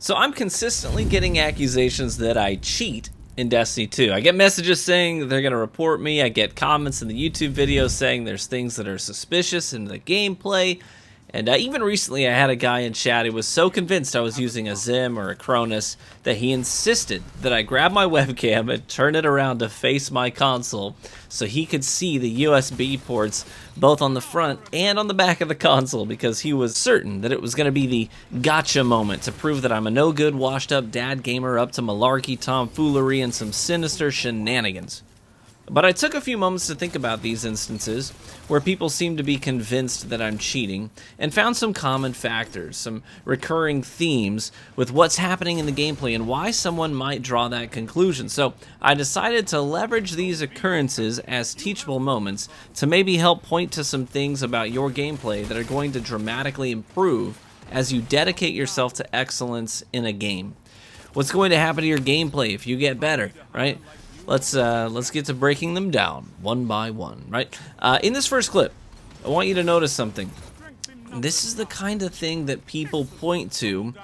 So I'm consistently getting accusations that I cheat in Destiny 2. I get messages saying they're going to report me. I get comments in the YouTube videos saying there's things that are suspicious in the gameplay. And even recently I had a guy in chat who was so convinced I was using a Zim or a Cronus that he insisted that I grab my webcam and turn it around to face my console so he could see the USB ports both on the front and on the back of the console, because he was certain that it was going to be the gotcha moment to prove that I'm a no-good, washed-up dad gamer up to malarkey, tomfoolery, and some sinister shenanigans. But I took a few moments to think about these instances where people seem to be convinced that I'm cheating, and found some common factors, some recurring themes with what's happening in the gameplay and why someone might draw that conclusion. So I decided to leverage these occurrences as teachable moments to maybe help point to some things about your gameplay that are going to dramatically improve as you dedicate yourself to excellence in a game. What's going to happen to your gameplay if you get better, right? Let's get to breaking them down one by one, right? In this first clip, I want you to notice something. This is the kind of thing that people point to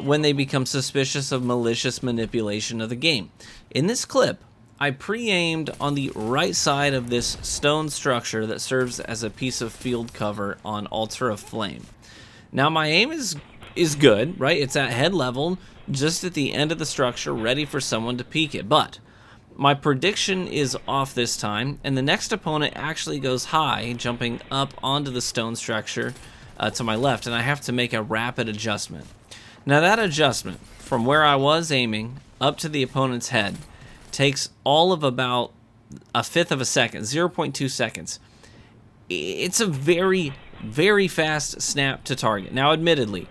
when they become suspicious of malicious manipulation of the game. In this clip, I pre-aimed on the right side of this stone structure that serves as a piece of field cover on Altar of Flame. Now my aim is good, right? It's at head level, just at the end of the structure, ready for someone to peek it, but my prediction is off this time, and the next opponent actually goes high, jumping up onto the stone structure to my left, and I have to make a rapid adjustment. Now that adjustment, from where I was aiming up to the opponent's head, takes all of about a fifth of a second, 0.2 seconds. It's a very, very fast snap to target. Now admittedly,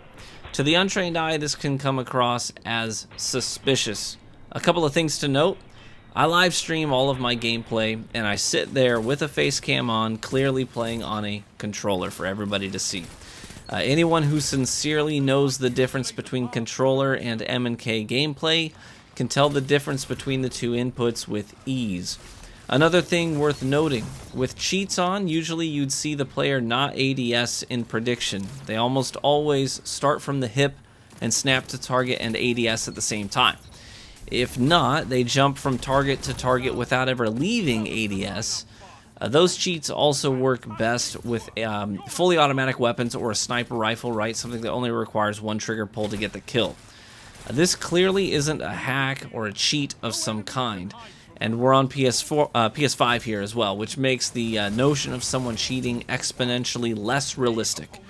to the untrained eye, this can come across as suspicious. A couple of things to note. I live stream all of my gameplay, and I sit there with a face cam on, clearly playing on a controller for everybody to see. Anyone who sincerely knows the difference between controller and M&K gameplay can tell the difference between the two inputs with ease. Another thing worth noting, with cheats on, usually you'd see the player not ADS in prediction. They almost always start from the hip and snap to target and ADS at the same time. If not, they jump from target to target without ever leaving ADS. Those cheats also work best with fully automatic weapons or a sniper rifle, right? Something that only requires one trigger pull to get the kill. This clearly isn't a hack or a cheat of some kind, and we're on PS5 here as well, which makes the notion of someone cheating exponentially less realistic.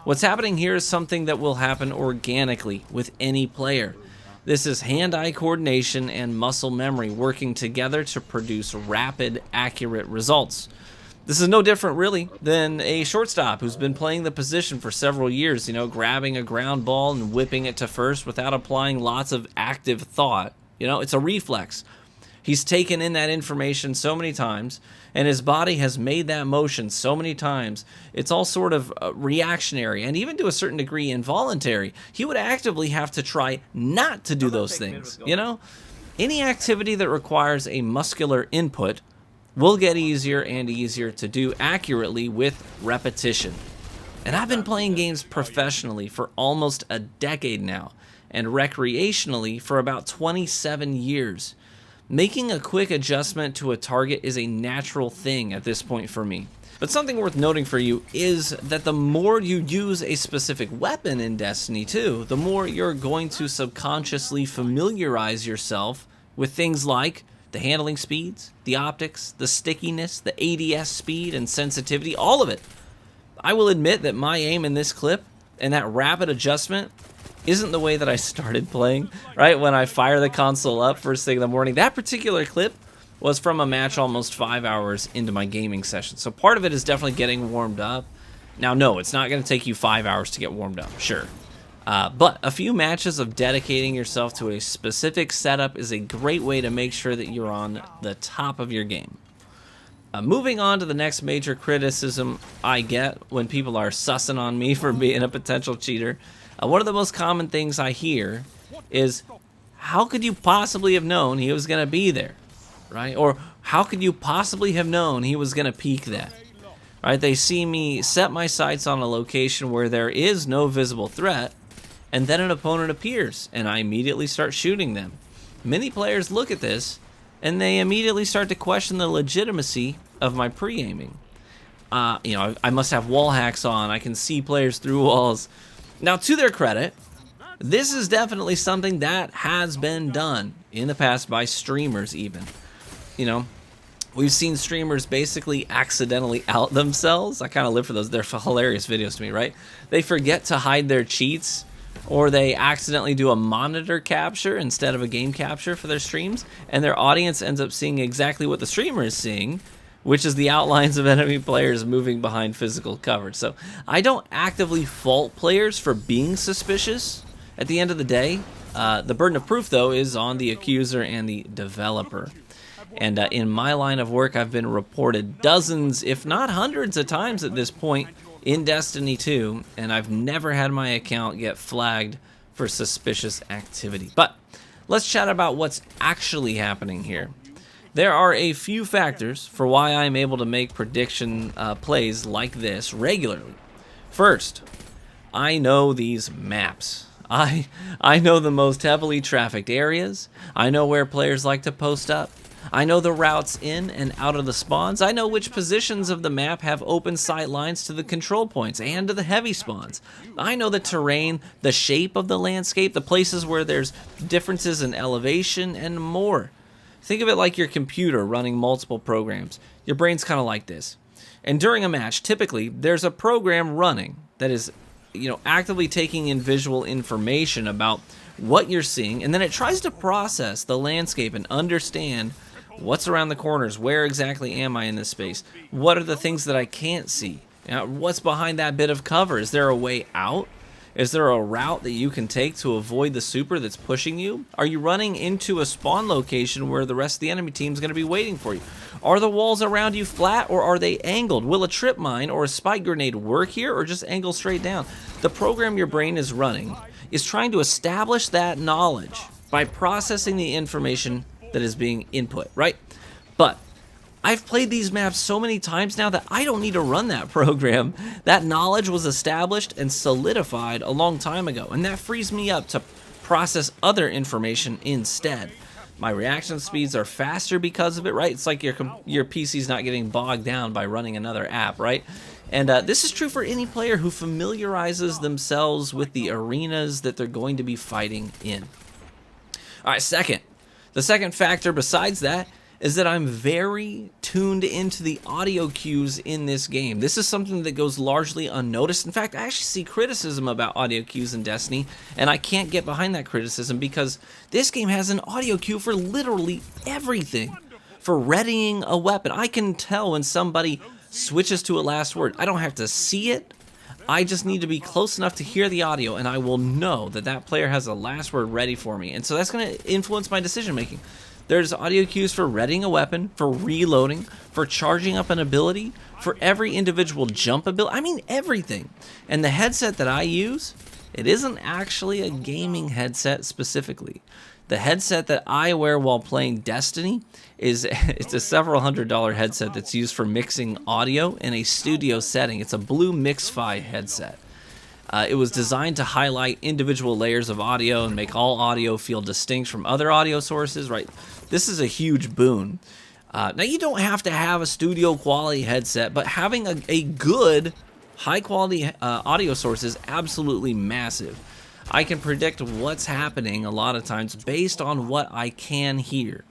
What's happening here is something that will happen organically with any player. This is hand-eye coordination and muscle memory working together to produce rapid, accurate results. This is no different, really, than a shortstop who's been playing the position for several years, you know, grabbing a ground ball and whipping it to first without applying lots of active thought. You know, it's a reflex. He's taken in that information so many times, and his body has made that motion so many times. It's all sort of reactionary, and even to a certain degree involuntary. He would actively have to try not to do those things, you know? Any activity that requires a muscular input will get easier and easier to do accurately with repetition. And I've been playing games professionally for almost a decade now, and recreationally for about 27 years. Making a quick adjustment to a target is a natural thing at this point for me. But something worth noting for you is that the more you use a specific weapon in Destiny 2, the more you're going to subconsciously familiarize yourself with things like the handling speeds, the optics, the stickiness, the ADS speed and sensitivity, all of it. I will admit that my aim in this clip and that rapid adjustment isn't the way that I started playing, right? When I fire the console up first thing in the morning. That particular clip was from a match almost 5 hours into my gaming session. So part of it is definitely getting warmed up. Now, no, it's not going to take you 5 hours to get warmed up, sure. But a few matches of dedicating yourself to a specific setup is a great way to make sure that you're on the top of your game. Moving on to the next major criticism I get when people are sussing on me for being a potential cheater. One of the most common things I hear is, how could you possibly have known he was going to be there, right? Or how could you possibly have known he was going to peek that, right? They see me set my sights on a location where there is no visible threat, and then an opponent appears, and I immediately start shooting them. Many players look at this, and they immediately start to question the legitimacy of my pre-aiming. I must have wall hacks on. I can see players through walls. Now, to their credit, this is definitely something that has been done in the past by streamers even. We've seen streamers basically accidentally out themselves. I kind of live for those. They're hilarious videos to me, right? They forget to hide their cheats, or they accidentally do a monitor capture instead of a game capture for their streams, and their audience ends up seeing exactly what the streamer is seeing, which is the outlines of enemy players moving behind physical cover. So I don't actively fault players for being suspicious. At the end of the day, the burden of proof, though, is on the accuser and the developer. And in my line of work, I've been reported dozens, if not hundreds of times at this point in Destiny 2, and I've never had my account get flagged for suspicious activity. But let's chat about what's actually happening here. There are a few factors for why I'm able to make prediction plays like this regularly. First, I know these maps. I know the most heavily trafficked areas. I know where players like to post up. I know the routes in and out of the spawns. I know which positions of the map have open sight lines to the control points and to the heavy spawns. I know the terrain, the shape of the landscape, the places where there's differences in elevation, and more. Think of it like your computer running multiple programs. Your brain's kind of like this. And during a match, typically, there's a program running that is, actively taking in visual information about what you're seeing, and then it tries to process the landscape and understand what's around the corners, where exactly am I in this space, what are the things that I can't see, what's behind that bit of cover, is there a way out, is there a route that you can take to avoid the super that's pushing you, are you running into a spawn location where the rest of the enemy team is going to be waiting for you, are the walls around you flat or are they angled, will a trip mine or a spike grenade work here or just angle straight down. The program your brain is running is trying to establish that knowledge by processing the information that is being input, right? But I've played these maps so many times now that I don't need to run that program. That knowledge was established and solidified a long time ago, and that frees me up to process other information instead. My reaction speeds are faster because of it, right? It's like your PC's not getting bogged down by running another app, right? And this is true for any player who familiarizes themselves with the arenas that they're going to be fighting in. All right, the second factor besides that is that I'm very tuned into the audio cues in this game. This is something that goes largely unnoticed. In fact, I actually see criticism about audio cues in Destiny, and I can't get behind that criticism because this game has an audio cue for literally everything. For readying a weapon, I can tell when somebody switches to a last word. I don't have to see it. I just need to be close enough to hear the audio, and I will know that that player has a last word ready for me. And so that's going to influence my decision making. There's audio cues for readying a weapon, for reloading, for charging up an ability, for every individual jump ability. I mean, everything. And the headset that I use, it isn't actually a gaming headset specifically. The headset that I wear while playing Destiny it's a several $100 headset that's used for mixing audio in a studio setting. It's a Blue Mixify headset. It was designed to highlight individual layers of audio and make all audio feel distinct from other audio sources, right? This is a huge boon. Now, you don't have to have a studio quality headset, but having a good, high quality audio source is absolutely massive. I can predict what's happening a lot of times based on what I can hear.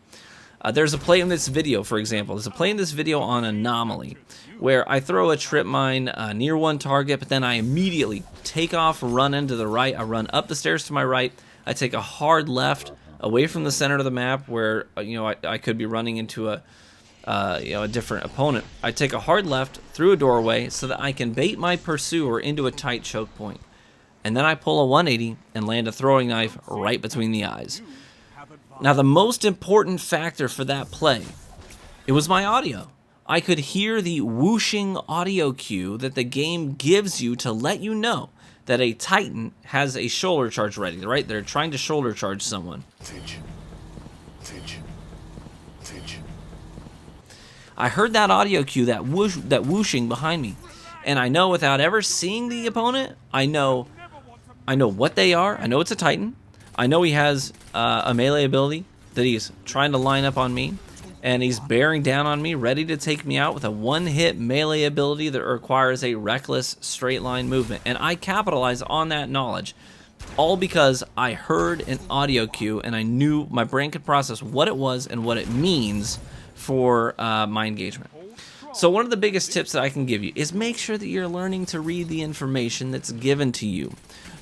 There's a play in this video, for example. There's a play in this video on Anomaly, where I throw a trip mine near one target, but then I immediately take off, run into the right. I run up the stairs to my right. I take a hard left away from the center of the map where I could be running into a different opponent. I take a hard left through a doorway so that I can bait my pursuer into a tight choke point. And then I pull a 180 and land a throwing knife right between the eyes. Now, the most important factor for that play, it was my audio. I could hear the whooshing audio cue that the game gives you to let you know that a Titan has a shoulder charge ready, right? They're trying to shoulder charge someone. Attention. I heard that audio cue, that whooshing behind me, and I know without ever seeing the opponent, I know I know what they are. I know it's a Titan. I know he has a melee ability that he's trying to line up on me, and he's bearing down on me, ready to take me out with a one-hit melee ability that requires a reckless straight line movement. And I capitalize on that knowledge, all because I heard an audio cue and I knew my brain could process what it was and what it means for my engagement. So one of the biggest tips that I can give you is make sure that you're learning to read the information that's given to you.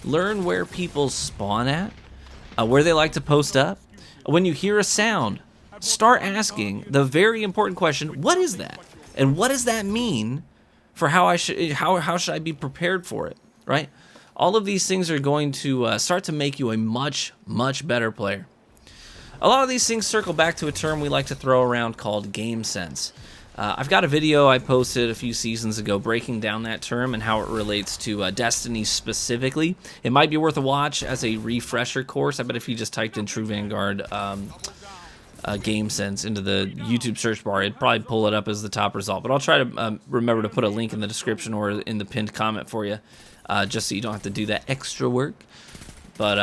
Learn where people spawn at, where they like to post up. When you hear a sound, start asking the very important question, what is that? And what does that mean for how should I be prepared for it, right? All of these things are going to start to make you a much, much better player. A lot of these things circle back to a term we like to throw around called game sense. I've got a video I posted a few seasons ago breaking down that term and how it relates to Destiny specifically. It might be worth a watch as a refresher course. I bet if you just typed in True Vanguard game sense into the YouTube search bar, it'd probably pull it up as the top result. But I'll try to remember to put a link in the description or in the pinned comment for you, just so you don't have to do that extra work. But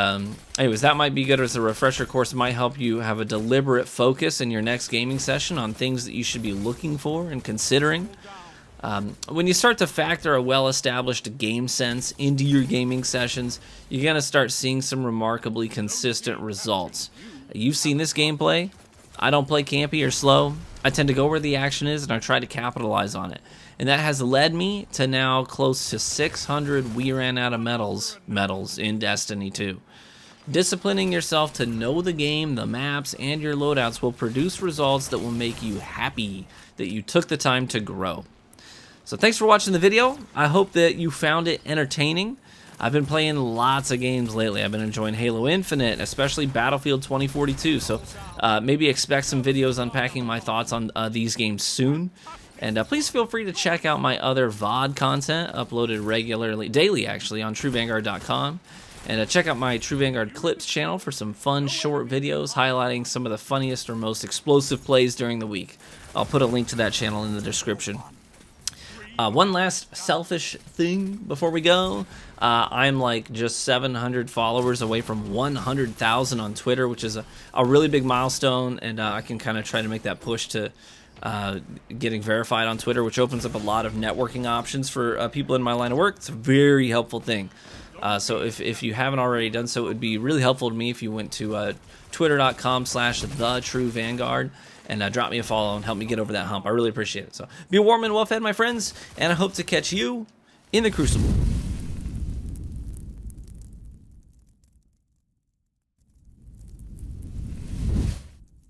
anyways, that might be good as a refresher course. It might help you have a deliberate focus in your next gaming session on things that you should be looking for and considering. When you start to factor a well-established game sense into your gaming sessions, you're going to start seeing some remarkably consistent results. You've seen this gameplay. I don't play campy or slow. I tend to go where the action is, and I try to capitalize on it. And that has led me to now close to 600 we ran out of medals in Destiny 2. Disciplining yourself to know the game, the maps, and your loadouts will produce results that will make you happy that you took the time to grow. So thanks for watching the video. I hope that you found it entertaining. I've been playing lots of games lately. I've been enjoying Halo Infinite, especially Battlefield 2042. So maybe expect some videos unpacking my thoughts on these games soon. And please feel free to check out my other VOD content uploaded regularly, daily actually, on TrueVanguard.com. And check out my True Vanguard Clips channel for some fun short videos highlighting some of the funniest or most explosive plays during the week. I'll put a link to that channel in the description. One last selfish thing before we go. I'm like just 700 followers away from 100,000 on Twitter, which is a really big milestone, and I can kind of try to make that push to getting verified on Twitter, which opens up a lot of networking options for people in my line of work. It's a very helpful thing. So if you haven't already done so, it would be really helpful to me if you went to twitter.com/thetruevanguard and drop me a follow and help me get over that hump. I really appreciate it. So be warm and well fed, my friends, and I hope to catch you in the Crucible.